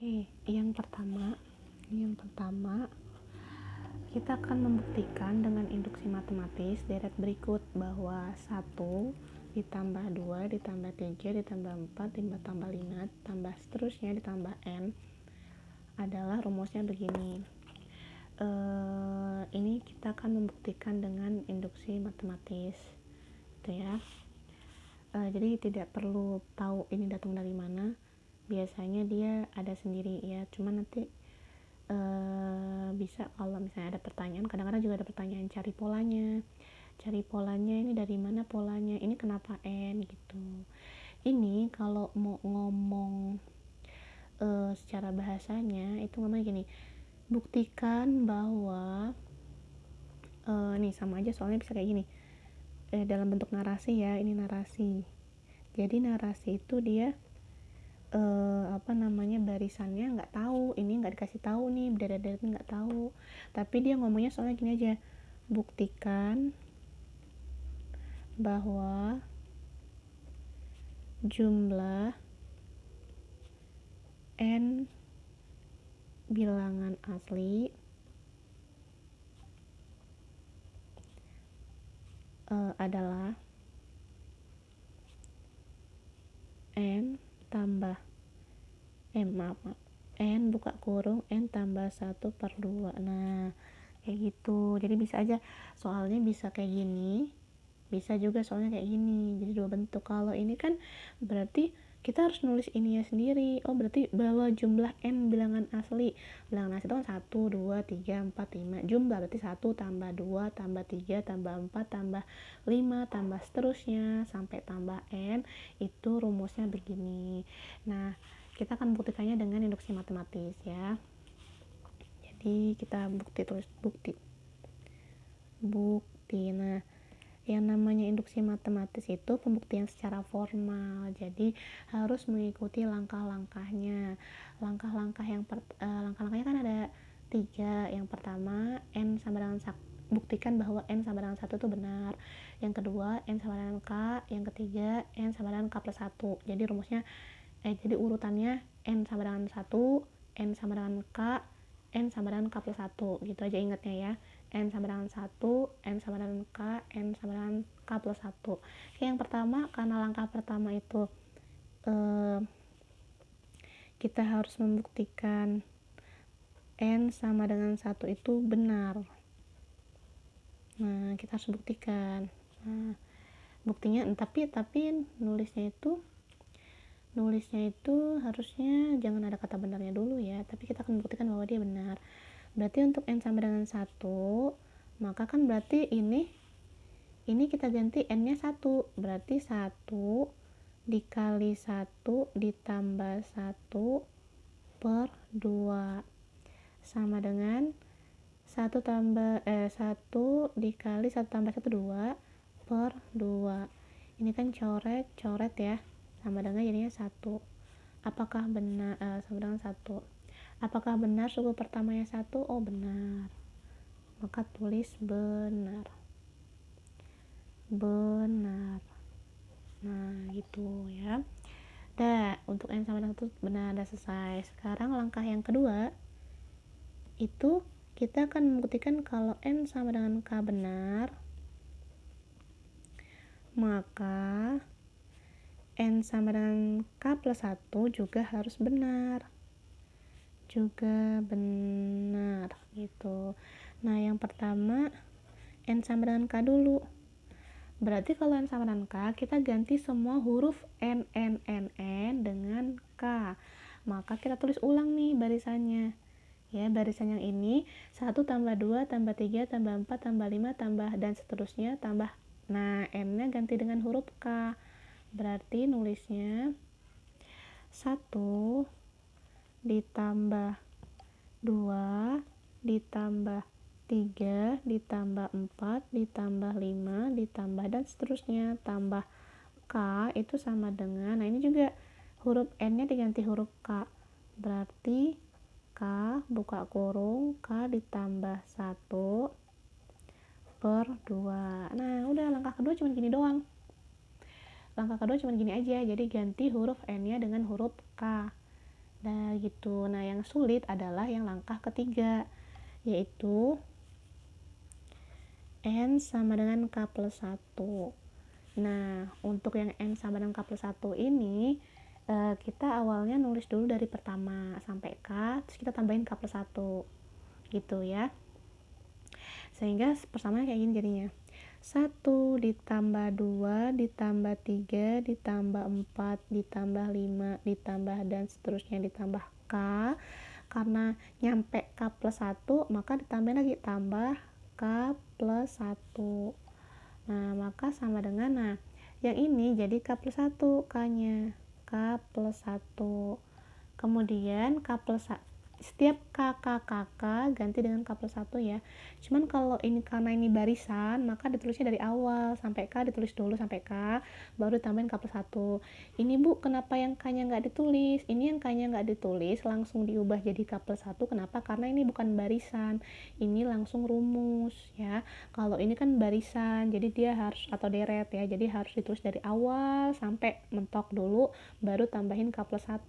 Oke, yang pertama kita akan membuktikan dengan induksi matematis deret berikut bahwa 1 ditambah 2 ditambah 3 ditambah 4 ditambah 5 tambah seterusnya ditambah n adalah rumusnya begini. Ini kita akan membuktikan dengan induksi matematis, gitu ya. Jadi tidak perlu tahu ini datang dari mana, biasanya dia ada sendiri ya, cuman nanti bisa kalau misalnya ada pertanyaan, kadang-kadang juga ada pertanyaan cari polanya ini dari mana polanya, ini kenapa n gitu. Ini kalau mau ngomong secara bahasanya itu ngomongnya gini, buktikan bahwa nih sama aja soalnya bisa kayak gini, dalam bentuk narasi ya, ini narasi. Jadi narasi itu dia barisannya nggak tahu, ini nggak dikasih tahu nih, deret-deret nggak tahu, tapi dia ngomongnya soalnya gini aja, buktikan bahwa jumlah n bilangan asli adalah n tambah n buka kurung n tambah 1/2. Nah kayak gitu, jadi bisa aja soalnya bisa kayak gini, bisa juga soalnya kayak gini, jadi dua bentuk. Kalau ini kan berarti kita harus nulis ininya sendiri. Oh berarti bahwa jumlah n bilangan asli itu kan 1, 2, 3, 4, 5, jumlah berarti 1 tambah 2 tambah 3 tambah 4 tambah 5 tambah seterusnya sampai tambah n, itu rumusnya begini. Nah kita akan buktikannya dengan induksi matematis ya. Jadi kita tulis bukti. Nah yang namanya induksi matematis itu pembuktian secara formal, jadi harus mengikuti langkah-langkahnya. Langkah-langkahnya kan ada 3. Yang pertama, n sama dengan buktikan bahwa n sama dengan 1 itu benar. Yang kedua, n sama dengan k. Yang ketiga, n sama dengan k plus 1. Jadi rumusnya jadi urutannya n sama dengan 1, n sama dengan k, n sama dengan k plus 1, gitu aja ingatnya ya. N sama dengan 1, N sama dengan K, N sama dengan K plus 1. Yang pertama, karena langkah pertama itu kita harus membuktikan N sama dengan 1 itu benar. Nah kita harus buktikan. Nah buktinya, tapi nulisnya itu harusnya jangan ada kata benarnya dulu ya, tapi kita akan membuktikan bahwa dia benar. Berarti untuk n sama dengan 1, maka kan berarti ini kita ganti n-nya 1, berarti 1 dikali 1 ditambah 1 per 2 sama dengan 1 dikali 1 tambah 1 2 per 2. Ini kan coret ya, sama dengan jadinya 1. Apakah benar sama dengan 1? Apakah benar suku pertamanya 1? Oh benar, maka tulis benar. Nah gitu ya. Untuk n sama dengan 1 benar, udah selesai. Sekarang langkah yang kedua itu kita akan membuktikan kalau n sama dengan k benar, maka n sama dengan k plus 1 juga harus benar gitu. Nah yang pertama n sama dengan k dulu, berarti kalau n sama dengan k kita ganti semua huruf n dengan k, maka kita tulis ulang nih barisannya ya. Barisan yang ini 1 tambah 2 tambah 3 tambah 4 tambah 5 tambah dan seterusnya tambah, nah n nya ganti dengan huruf k, berarti nulisnya 1 ditambah 2 ditambah 3 ditambah 4 ditambah 5 ditambah dan seterusnya tambah k itu sama dengan, nah ini juga huruf n nya diganti huruf k, berarti k buka kurung k ditambah 1 per 2. Nah udah, langkah kedua cuma gini doang. Langkah kedua cuma gini aja, jadi ganti huruf n nya dengan huruf k. Nah gitu. Nah yang sulit adalah yang langkah ketiga, yaitu N sama dengan K plus 1. Nah untuk yang N sama dengan K plus 1 ini kita awalnya nulis dulu dari pertama sampai K, terus kita tambahin K plus 1 gitu ya. Sehingga persamanya kayak gini jadinya. 1 ditambah 2 ditambah 3 ditambah 4 ditambah 5 ditambah dan seterusnya ditambah K. Karena nyampe K plus 1 maka ditambah lagi tambah K plus 1. Nah maka sama dengan, nah yang ini jadi K plus 1 K nya, K plus 1. Kemudian K plus setiap K ganti dengan K plus 1 ya. Cuman kalau ini karena ini barisan, maka ditulisnya dari awal sampai K, ditulis dulu sampai K, baru tambahin K plus 1. Ini Bu, kenapa yang K nya nggak ditulis? Ini yang K nya nggak ditulis, langsung diubah jadi K plus 1. Kenapa? Karena ini bukan barisan, ini langsung rumus ya. Kalau ini kan barisan, jadi dia harus, atau deret ya, jadi harus ditulis dari awal sampai mentok dulu, baru tambahin K plus 1.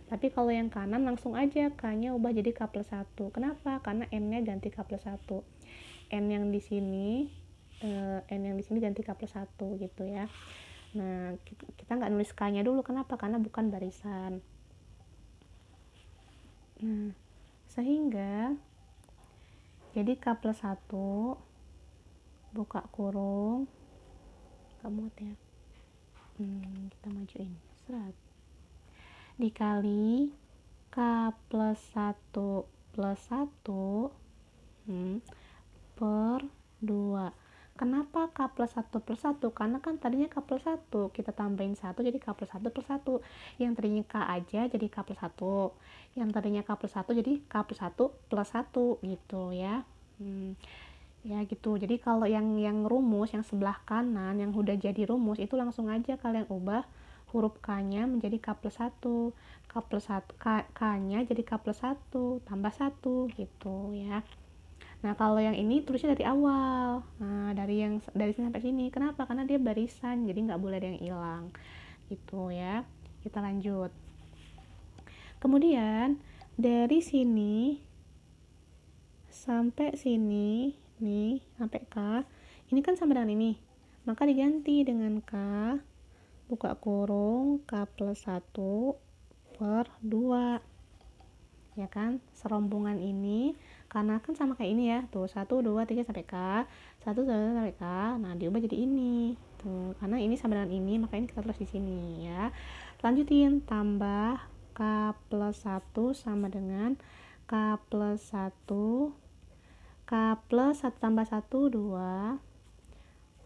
Tapi kalau yang kanan langsung aja K-nya ubah jadi K plus 1. Kenapa? Karena N-nya ganti K plus 1. N yang di sini ganti K plus 1 gitu ya. Nah, kita nggak nulis K-nya dulu. Kenapa? Karena bukan barisan. Nah, sehingga jadi K plus 1 buka kurung, nggak muat ya. Kita majuin. Serat. Dikali K plus 1 plus 1 per 2. Kenapa K plus 1 plus 1? Karena kan tadinya K plus 1, kita tambahin 1 jadi K plus 1 plus 1. Yang tadinya K aja jadi K plus 1. Yang tadinya K plus 1 jadi K plus 1 plus 1 gitu ya. Ya gitu. Jadi kalau yang rumus, yang sebelah kanan, yang udah jadi rumus, itu langsung aja kalian ubah huruf K-nya menjadi K plus 1. K plus 1, K-nya jadi K plus 1, tambah 1 gitu ya. Nah kalau yang ini tulisnya dari awal. Nah dari sini sampai sini. Kenapa? Karena dia barisan, jadi nggak boleh ada yang hilang gitu ya. Kita lanjut. Kemudian dari sini sampai sini nih, sampai K ini kan sama dengan ini, maka diganti dengan K buka kurung K plus 1 per 2 ya kan, serombongan ini karena kan sama kayak ini ya, tuh 1, 2, 3 sampai K, 1, 2, sampai K, nah diubah jadi ini tuh, karena ini sama dengan ini maka ini kita tulis di sini ya. Lanjutin, tambah K plus 1 sama dengan K plus 1, K plus 1 tambah 1, 2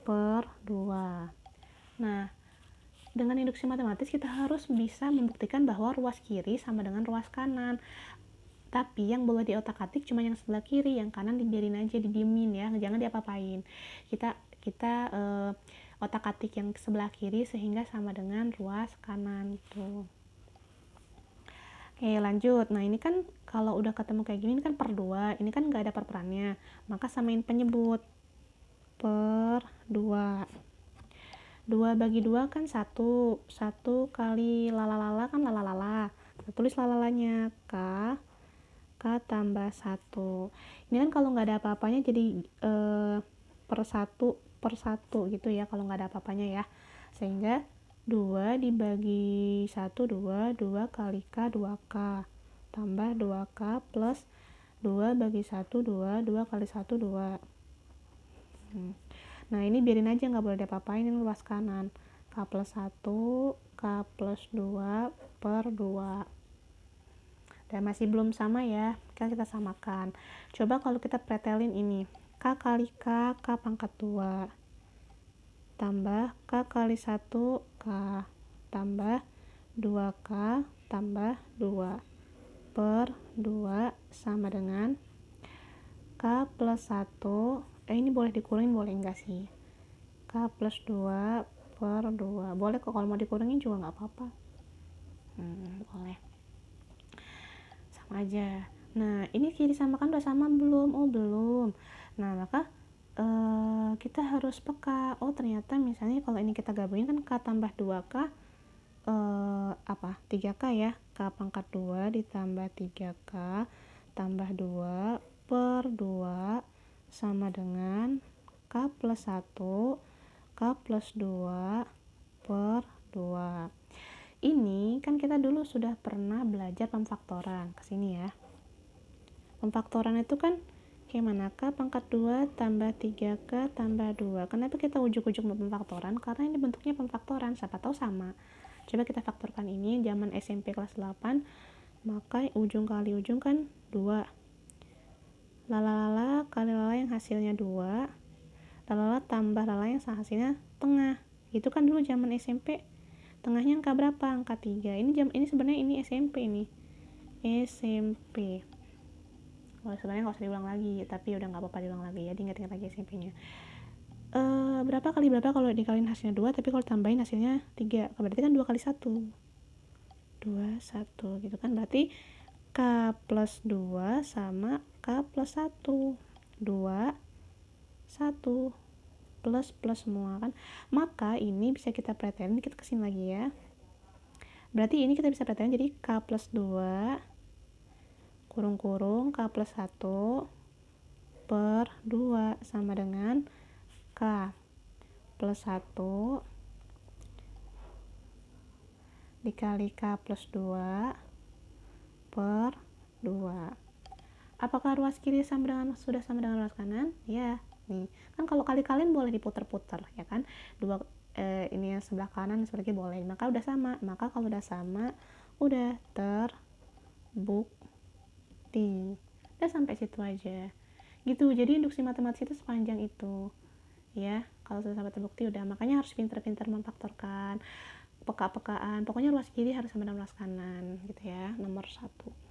per 2. Nah dengan induksi matematis kita harus bisa membuktikan bahwa ruas kiri sama dengan ruas kanan. Tapi yang boleh diotak-atik cuma yang sebelah kiri, yang kanan dibiarin aja, didiemin ya, jangan diapa-apain. Kita otak-atik yang sebelah kiri sehingga sama dengan ruas kanan gitu. Oke lanjut. Nah ini kan kalau udah ketemu kayak gini, ini kan per 2, ini kan nggak ada perperannya, maka samain penyebut per 2. 2 bagi 2 kan 1 kali lalalala kan lalalala, kita tulis lalalanya K tambah 1. Ini kan kalau nggak ada apa-apanya jadi per 1 gitu ya, kalau nggak ada apa-apanya ya. Sehingga 2 dibagi 1, 2 kali K, 2K tambah 2K plus 2 bagi 1, 2 kali 1, 2. Nah ini biarin aja, nggak boleh diapa-apain, ini luas kanan. K plus 1, K plus 2 per 2. Dan masih belum sama ya, kita samakan. Coba kalau kita pretelin ini, K kali K, K pangkat 2 tambah K kali 1, K tambah 2K tambah 2 per 2 sama dengan K plus 1, ini boleh dikurangin boleh enggak sih, K plus 2 per 2, boleh kok, kalau mau dikurangin juga nggak apa-apa, boleh, sama aja. Nah ini kiri sama kan udah sama belum? Oh belum. Nah maka kita harus peka, oh ternyata misalnya kalau ini kita gabungin kan K tambah 2K 3K ya, K K pangkat 2 ditambah 3K tambah 2 per 2 sama dengan K plus 1 K plus 2 per 2. Ini kan kita dulu sudah pernah belajar pemfaktoran. Kesini ya. Pemfaktoran itu kan kayak mana? K pangkat 2 tambah 3K tambah 2. Kenapa kita ujuk-ujuk pemfaktoran? Karena ini bentuknya pemfaktoran, siapa tahu sama. Coba kita faktorkan ini zaman SMP kelas 8, maka ujung kali ujung kan 2. Lalala kali lala yang hasilnya 2. Lalala tambah lala yang hasilnya tengah. Itu kan dulu zaman SMP. Tengahnya angka berapa? Angka 3. Ini sebenarnya ini SMP ini. SMP. Sebenarnya nggak usah diulang lagi, tapi udah nggak apa-apa diulang lagi ya, diingat-ingat lagi SMP-nya. Berapa kali berapa kalau dikaliin hasilnya 2, tapi kalau tambahin hasilnya 3, berarti kan 2 kali 1 gitu kan, berarti K plus 2 sama K plus 1 2 1 plus semua kan, maka ini bisa kita pretelin, kita kesini lagi ya, berarti ini kita bisa pretelin jadi K plus 2 kurung-kurung K plus 1 per 2 sama dengan K plus 1 dikali K plus 2 per 2. Apakah ruas kiri sudah sama dengan ruas kanan? Ya, nih. Kan kalau kali-kalian boleh diputar-putar, ya kan? Ini yang sebelah kanan seperti boleh. Maka udah sama. Maka kalau udah sama, udah terbukti. Udah sampai situ aja. Gitu. Jadi induksi matematis itu sepanjang itu. Ya, kalau sudah sampai terbukti udah. Makanya harus pintar-pintar memfaktorkan, peka-pekaan. Pokoknya ruas kiri harus sama dengan ruas kanan, gitu ya. Nomor 1.